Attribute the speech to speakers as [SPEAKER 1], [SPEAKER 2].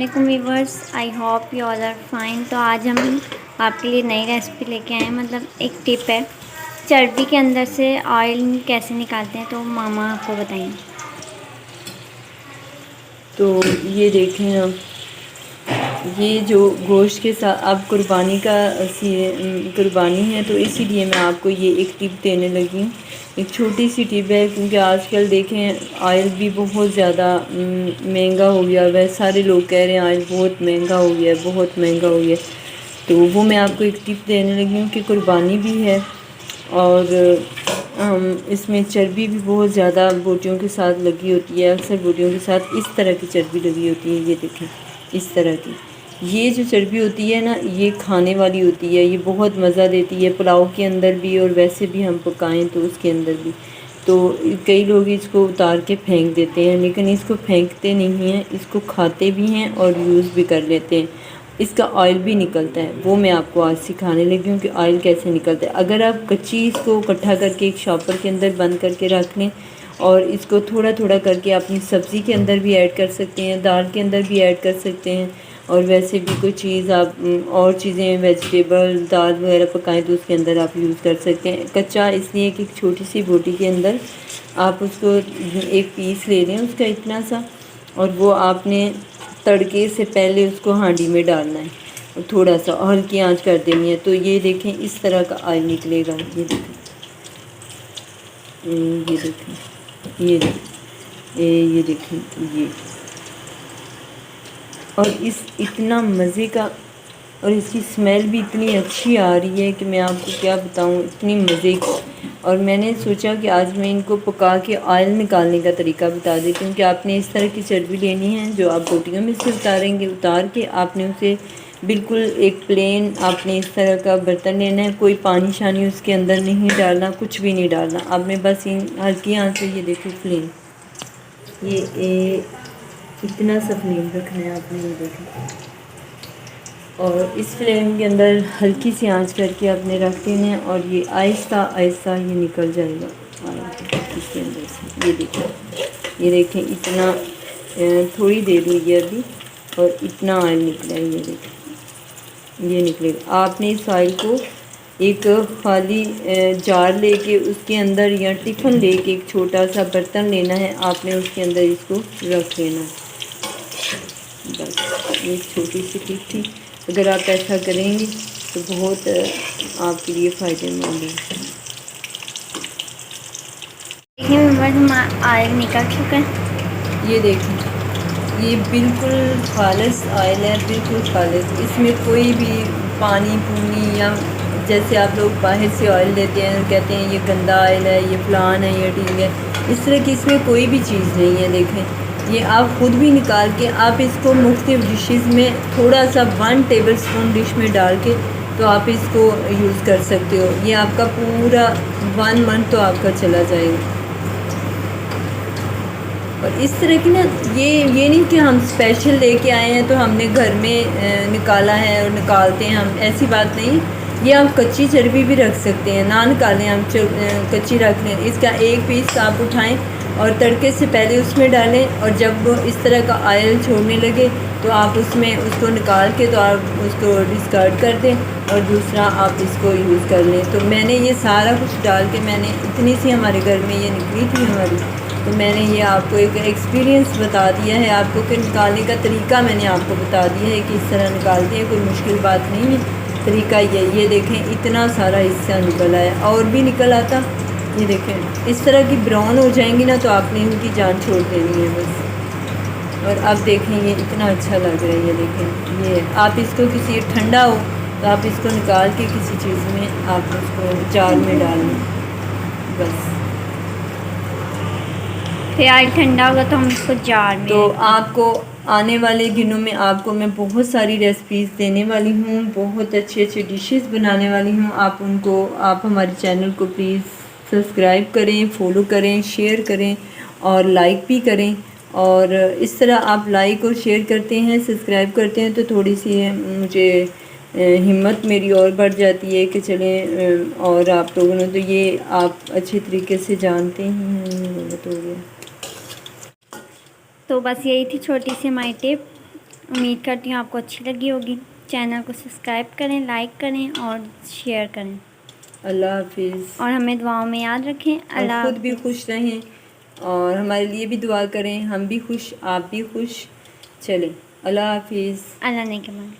[SPEAKER 1] अस्सलामुअलैकुम viewers, I hope you all are fine. तो आज हम आपके लिए नई रेसिपी लेके आए हैं। मतलब एक टिप है, चर्बी के अंदर से ऑयल कैसे निकालते हैं, तो मामा आपको बताएंगे।
[SPEAKER 2] तो ये देखें आप, ये जो गोश्त के साथ अब कुर्बानी है, तो इसीलिए मैं आपको ये एक टिप देने लगी हूँ। एक छोटी सी टिप है, क्योंकि आजकल देखें ऑयल भी बहुत ज़्यादा महंगा हो गया है। सारे लोग कह रहे हैं ऑयल बहुत महंगा हो गया है, बहुत महंगा हो गया है। तो वो मैं आपको एक टिप देने लगी हूँ कि कुर्बानी भी है और इसमें चर्बी भी बहुत ज़्यादा बोटियों के साथ लगी होती है। अक्सर बोटियों के साथ इस तरह की चर्बी लगी होती है। ये देखें, इस तरह की ये जो चर्बी होती है ना, ये खाने वाली होती है। ये बहुत मज़ा देती है पुलाव के अंदर भी, और वैसे भी हम पकाएं तो उसके अंदर भी। तो कई लोग इसको उतार के फेंक देते हैं, लेकिन इसको फेंकते नहीं हैं, इसको खाते भी हैं और यूज़ भी कर लेते हैं। इसका ऑयल भी निकलता है, वो मैं आपको आज सिखाने लगी हूँ कि ऑयल कैसे निकलता है। अगर आप कच्ची इसको इकट्ठा करके एक शॉपर के अंदर बंद करके रख लें और इसको थोड़ा थोड़ा करके अपनी सब्ज़ी के अंदर भी ऐड कर सकते हैं, दाल के अंदर भी ऐड कर सकते हैं, और वैसे भी कोई चीज़ आप और चीज़ें वेजिटेबल दाल वगैरह पकाएं तो उसके अंदर आप यूज़ कर सकते हैं। कच्चा इसलिए कि एक छोटी सी बोटी के अंदर आप उसको एक पीस ले लें उसका इतना सा, और वो आपने तड़के से पहले उसको हांडी में डालना है और थोड़ा सा हल्की आंच कर देनी है। तो ये देखें, इस तरह का ऑयल निकलेगा। ये देखें, ये देखें, ये देखें, ये देखें, ये। और इस इतना मज़े का, और इसकी स्मेल भी इतनी अच्छी आ रही है कि मैं आपको क्या बताऊं, इतनी मज़े की। और मैंने सोचा कि आज मैं इनको पका के ऑयल निकालने का तरीका बता देती हूँ कि आपने इस तरह की चर्बी लेनी है जो आप बोटियों में से उतारेंगे। उतार के आपने उसे बिल्कुल एक प्लेन, आपने इस तरह का बर्तन लेना है। कोई पानी शानी उसके अंदर नहीं डालना, कुछ भी नहीं डालना। आपने बस इन हल्की आंच से, ये देखो फ्लेम, ये इतना सा फ्लेम रखना है आपने, ये देखें। और इस फ्लेम के अंदर हल्की सी आंच करके आपने रख देना है, और ये आहिस्ता आहिस्ता ये निकल जाएगा इसके अंदर से। ये देखें, ये देखें, इतना थोड़ी देर हुई है अभी और इतना ऑयल निकला है। ये देखें, ये निकलेगा। आपने इस ऑयल को एक खाली जार लेके उसके अंदर, या टिफ़िन लेके एक छोटा सा बर्तन लेना है, आपने उसके अंदर इसको रख लेना है। बस ये छोटी सी टिप थी। अगर आप ऐसा करेंगे तो बहुत आपके लिए फ़ायदेमंद है।
[SPEAKER 1] देखिए व्यूवर्स, हम ऑयल निकल चुका है।
[SPEAKER 2] ये देखें, ये बिल्कुल खालिस ऑयल है, बिल्कुल खालिस। इसमें कोई भी पानी पूनी, या जैसे आप लोग बाहर से ऑयल लेते हैं कहते हैं ये गंदा ऑयल है, ये फलान है, ये ठीक है, इस तरह की इसमें कोई भी चीज़ नहीं है। देखें, ये आप ख़ुद भी निकाल के आप इसको मुख्तलिफ़ डिशेस में थोड़ा सा 1 टेबल स्पून डिश में डाल के तो आप इसको यूज़ कर सकते हो। ये आपका पूरा 1 मंथ तो आपका चला जाएगा। और इस तरह की ना, ये नहीं कि हम स्पेशल लेके आए हैं तो हमने घर में निकाला है और निकालते हैं हम, ऐसी बात नहीं। ये आप कच्ची चर्बी भी रख सकते हैं, ना निकालें, हम कच्ची रख लें। इसका एक पीस आप उठाएं और तड़के से पहले उसमें डालें, और जब वो इस तरह का ऑयल छोड़ने लगे तो आप उसमें उसको निकाल के तो आप उसको डिस्कार्ड कर दें और दूसरा आप इसको यूज़ कर लें। तो मैंने ये सारा कुछ डाल के, मैंने इतनी सी हमारे घर में ये निकली थी हमारी, तो मैंने ये आपको एक एक्सपीरियंस बता दिया है आपको कि निकालने का तरीका मैंने आपको बता दिया है कि इस तरह निकालते हैं, कोई मुश्किल बात नहीं है। तरीका ये देखें, इतना सारा हिस्सा निकल आया, और भी निकल आता। ये देखें, इस तरह की ब्राउन हो जाएंगी ना तो आपने इनकी जान छोड़ देनी है बस। और अब देखें, ये इतना अच्छा लग रहा है। ये देखें, ये आप इसको किसी ठंडा हो तो आप इसको निकाल के किसी चीज़ में आप उसको जार में डाल लें बस।
[SPEAKER 1] फिर ऑयल ठंडा होगा तो हम इसको जार में,
[SPEAKER 2] तो आपको आने वाले दिनों में आपको मैं बहुत सारी रेसिपीज़ देने वाली हूँ, बहुत अच्छे अच्छे डिशेस बनाने वाली हूँ। आप हमारे चैनल को प्लीज़ सब्सक्राइब करें, फॉलो करें, शेयर करें और लाइक भी करें। और इस तरह आप लाइक और शेयर करते हैं, सब्सक्राइब करते हैं तो थोड़ी सी मुझे हिम्मत मेरी और बढ़ जाती है कि चलें। और आप लोगों ने तो ये आप अच्छे तरीके से जानते हैं, तो हो गया।
[SPEAKER 1] तो बस यही थी छोटी सी हमारी टिप। उम्मीद करती हूँ आपको अच्छी लगी होगी। चैनल को सब्सक्राइब करें, लाइक करें और शेयर करें
[SPEAKER 2] अल्लाह हाफिज़।
[SPEAKER 1] और हमें दुआओं में याद रखें।
[SPEAKER 2] और
[SPEAKER 1] अल्लाह
[SPEAKER 2] ख़ुद भी
[SPEAKER 1] हाफिज़।
[SPEAKER 2] खुश रहें और हमारे लिए भी दुआ करें, हम भी खुश, आप भी खुश। चलें, अल्लाह हाफिज़।
[SPEAKER 1] अल्लाह ने के बाद।